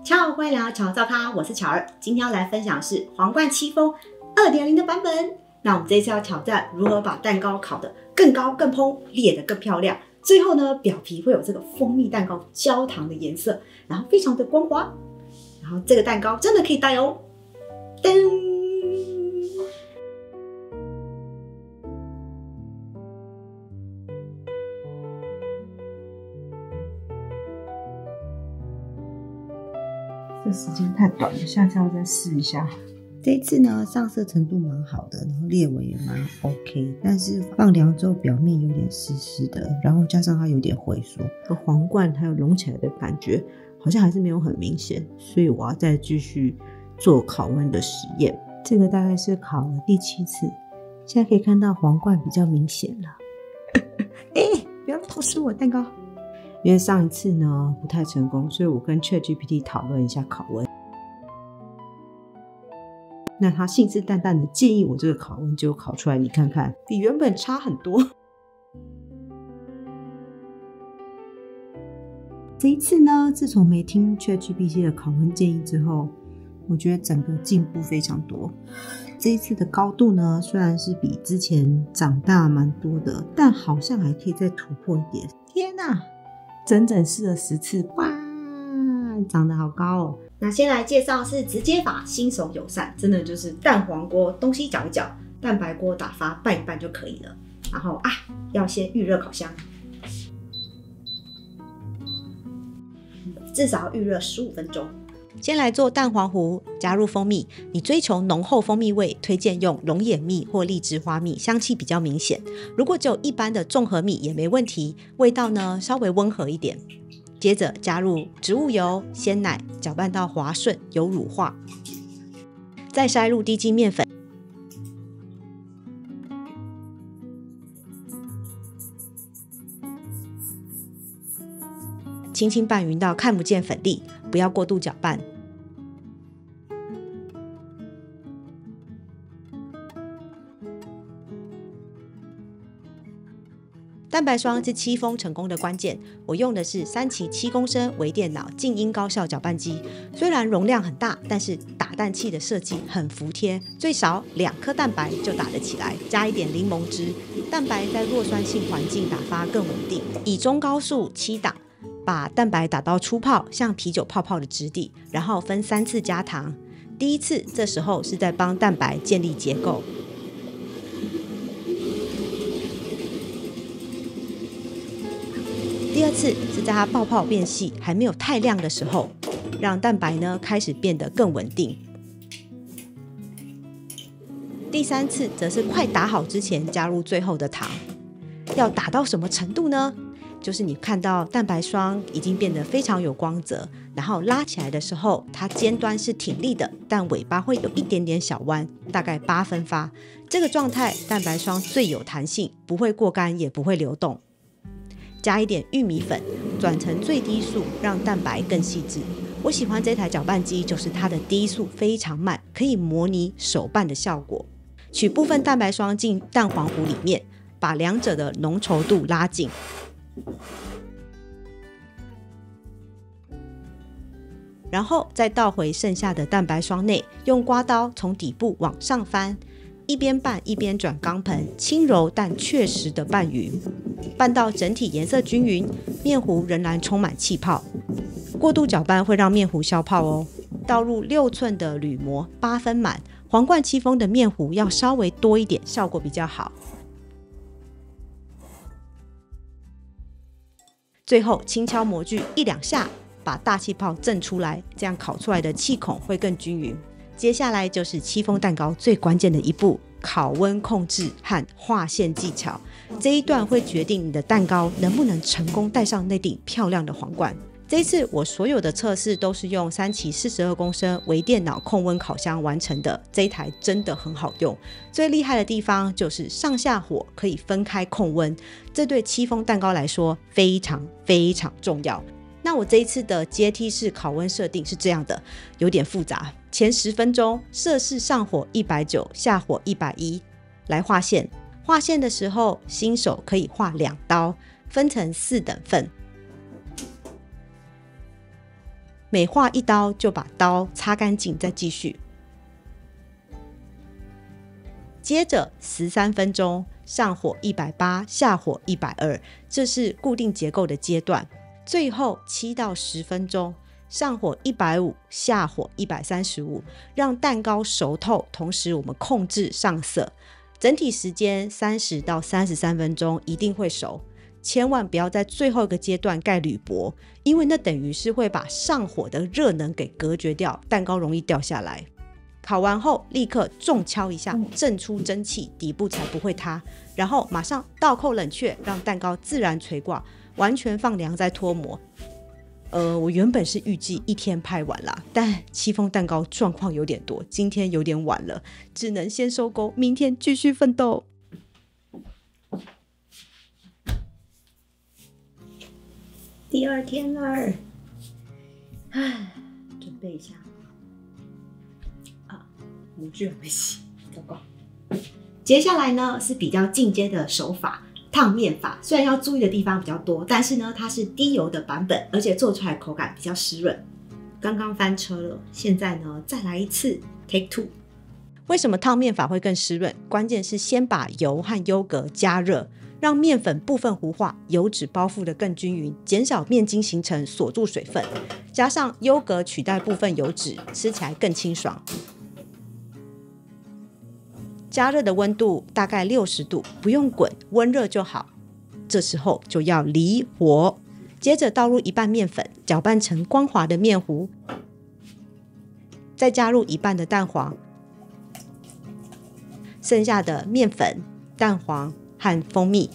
巧，欢迎来到巧造咖，我是巧儿。今天要来分享的是皇冠戚风 2.0 的版本。那我们这一次要挑战如何把蛋糕烤得更高、更蓬，裂得更漂亮。最后呢，表皮会有这个蜂蜜蛋糕焦糖的颜色，然后非常的光滑。然后这个蛋糕真的可以戴哦。噔！这时间太短了，下次要再试一下。这一次呢，上色程度蛮好的，然后裂纹也蛮 OK， 但是放凉之后表面有点湿湿的，然后加上它有点回缩，和皇冠还有隆起来的感觉好像还是没有很明显，所以我要再继续做烤温的实验。这个大概是烤了第7次，现在可以看到皇冠比较明显了。不要偷吃我蛋糕！因为上一次呢不太成功，所以我跟 ChatGPT 讨论一下烤温。那他信誓旦旦的建议我这个烤温，结果烤出来你看看，比原本差很多。这一次呢，自从没听 ChatGPT 的烤温建议之后，我觉得整个进步非常多。这一次的高度呢，虽然是比之前长大蛮多的，但好像还可以再突破一点。天哪！整整试了10次，哇，长得好高哦！那先来介绍是直接法，新手友善，真的就是蛋黄锅东西搅一搅，蛋白锅打发拌一拌就可以了。然后要先预热烤箱，至少要预热15分钟。先来做蛋黄糊，加入蜂蜜。你追求浓厚蜂蜜味，推荐用龙眼蜜或荔枝花蜜，香气比较明显。如果只有一般的综合蜜也没问题，味道呢稍微温和一点。接着加入植物油、鲜奶，搅拌到滑顺，有乳化。再筛入低筋面粉，轻轻拌匀到看不见粉粒，不要过度搅拌。蛋白霜是戚风成功的关键，我用的是三旗7公升微电脑静音高效搅拌机，虽然容量很大，但是打蛋器的设计很服帖，最少2颗蛋白就打得起来，加一点柠檬汁，蛋白在弱酸性环境打发更稳定。以中高速7档，把蛋白打到出泡，像啤酒泡泡的质地，然后分3次加糖。第一次这时候是在帮蛋白建立结构。第二次是在它泡泡变细还没有太亮的时候，让蛋白呢开始变得更稳定。第3次则是快打好之前加入最后的糖。要打到什么程度呢？就是你看到蛋白霜已经变得非常有光泽，然后拉起来的时候它尖端是挺立的，但尾巴会有一点点小弯，大概8分发。这个状态蛋白霜最有弹性，不会过干也不会流动。加一点玉米粉，转成最低速，让蛋白更细致。我喜欢这台搅拌机，就是它的低速非常慢，可以模拟手拌的效果。取部分蛋白霜进蛋黄糊里面，把两者的浓稠度拉近。然后再倒回剩下的蛋白霜内，用刮刀从底部往上翻，一边拌一边转钢盆，轻柔但确实的拌匀，拌到整体颜色均匀，面糊仍然充满气泡。过度搅拌会让面糊消泡哦。倒入6寸的铝模，8分满。皇冠戚风的面糊要稍微多一点，效果比较好。最后轻敲模具1-2下，把大气泡震出来，这样烤出来的气孔会更均匀。接下来就是戚风蛋糕最关键的一步，烤温控制和画线技巧。这一段会决定你的蛋糕能不能成功戴上那顶漂亮的皇冠。这一次我所有的测试都是用三旗42公升微电脑控温烤箱完成的，这一台真的很好用。最厉害的地方就是上下火可以分开控温，这对戚风蛋糕来说非常非常重要。那我这一次的阶梯式烤温设定是这样的，有点复杂。前10分钟摄氏上火190，下火110，来画线。画线的时候，新手可以画2刀，分成4等份。每划一刀就把刀擦干净再继续。接着13分钟，上火180，下火120，这是固定结构的阶段。最后7到10分钟，上火150，下火135，让蛋糕熟透，同时我们控制上色。整体时间30到33分钟一定会熟，千万不要在最后一个阶段盖铝箔，因为那等于是会把上火的热能给隔绝掉，蛋糕容易掉下来。烤完后立刻重敲一下，震出蒸汽，底部才不会塌，然后马上倒扣冷却，让蛋糕自然垂挂，完全放凉再脱模。我原本是预计1天拍完啦，但戚风蛋糕状况有点多，今天有点晚了，只能先收工，明天继续奋斗。第2天了，准备一下啊，模具还没洗，糟糕。接下来呢是比较进阶的手法，烫面法。虽然要注意的地方比较多，但是呢它是低油的版本，而且做出来口感比较湿润。刚刚翻车了，现在呢再来一次 Take 2。为什么烫面法会更湿润？关键是先把油和优格加热，让面粉部分糊化，油脂包覆得更均匀，减少面筋形成，锁住水分，加上优格取代部分油脂，吃起来更清爽。加热的温度大概60度，不用滚，温热就好。这时候就要离火，接着倒入1半面粉，搅拌成光滑的面糊，再加入1半的蛋黄，剩下的面粉、蛋黄和蜂蜜，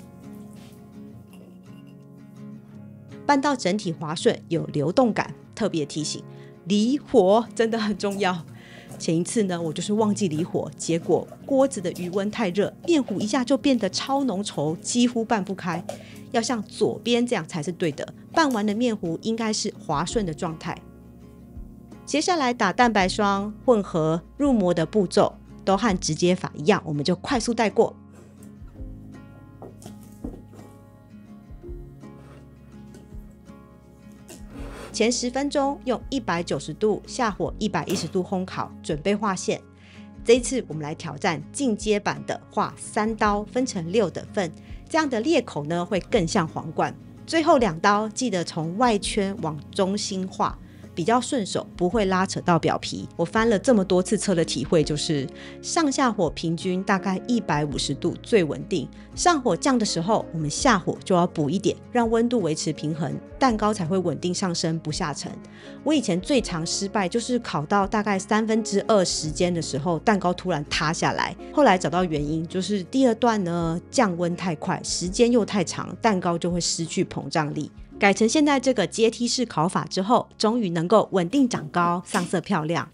拌到整体滑顺，有流动感。特别提醒，离火真的很重要。前一次呢，我就是忘记离火，结果锅子的余温太热，面糊一下就变得超浓稠，几乎拌不开。要像左边这样才是对的，拌完的面糊应该是滑顺的状态。接下来打蛋白霜，混合入模的步骤都和直接法一样，我们就快速带过。前10分钟用190度，下火110度烘烤，准备画线。这一次我们来挑战进阶版的画3刀，分成6等份，这样的裂口呢会更像皇冠。最后2刀记得从外圈往中心画，比较顺手，不会拉扯到表皮。我翻了这么多次车的体会就是上下火平均大概150度最稳定，上火降的时候我们下火就要补一点，让温度维持平衡，蛋糕才会稳定上升不下沉。我以前最常失败就是烤到大概2/3时间的时候，蛋糕突然塌下来。后来找到原因，就是第2段呢降温太快，时间又太长，蛋糕就会失去膨胀力。改成现在这个阶梯式烤法之后，终于能够稳定长高，上色漂亮。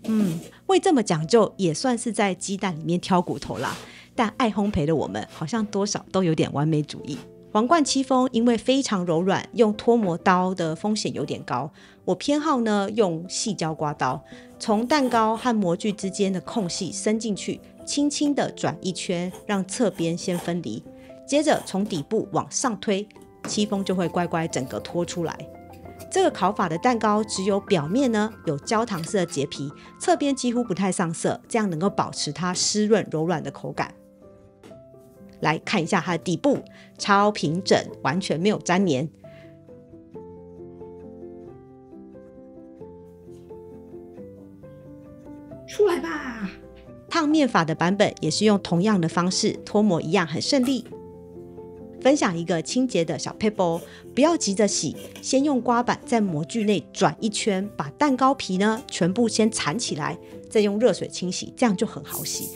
会这么讲究也算是在鸡蛋里面挑骨头啦。但爱烘焙的我们好像多少都有点完美主义。皇冠戚风因为非常柔软，用脱模刀的风险有点高。我偏好呢用细胶刮刀，从蛋糕和模具之间的空隙伸进去，轻轻的转一圈，让侧边先分离，接着从底部往上推，戚风就会乖乖整个拖出来。这个烤法的蛋糕只有表面呢有焦糖色结皮，侧边几乎不太上色，这样能够保持它湿润柔软的口感。来看一下它的底部，超平整，完全没有粘黏。出来吧！烫面法的版本也是用同样的方式，脱模一样很顺利。分享一个清洁的小撇步，不要急着洗，先用刮板在模具内转一圈，把蛋糕皮呢全部先缠起来，再用热水清洗，这样就很好洗，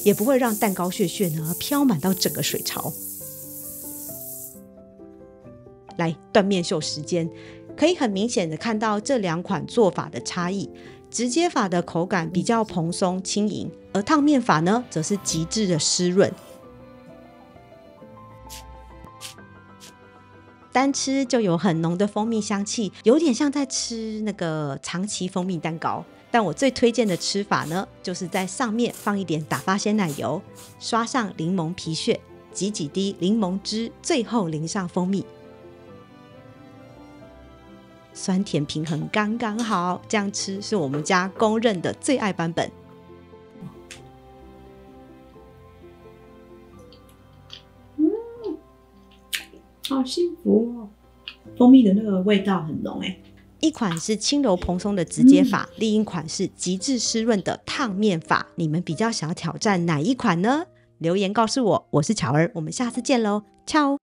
也不会让蛋糕屑屑呢飘满到整个水槽。来，断面秀时间，可以很明显的看到这2款做法的差异。直接法的口感比较蓬松轻盈，而烫面法呢则是极致的湿润。单吃就有很浓的蜂蜜香气，有点像在吃那个长崎蜂蜜蛋糕。但我最推荐的吃法呢，就是在上面放一点打发鲜奶油，刷上柠檬皮屑，挤几滴柠檬汁，最后淋上蜂蜜。酸甜平衡刚刚好，这样吃是我们家公认的最爱版本。好幸福哦，蜂蜜的那个味道很浓耶。一款是轻柔蓬松的直接法，另一款是极致湿润的烫面法，你们比较想要挑战哪一款呢？留言告诉我。我是巧儿，我们下次见咯，ciao。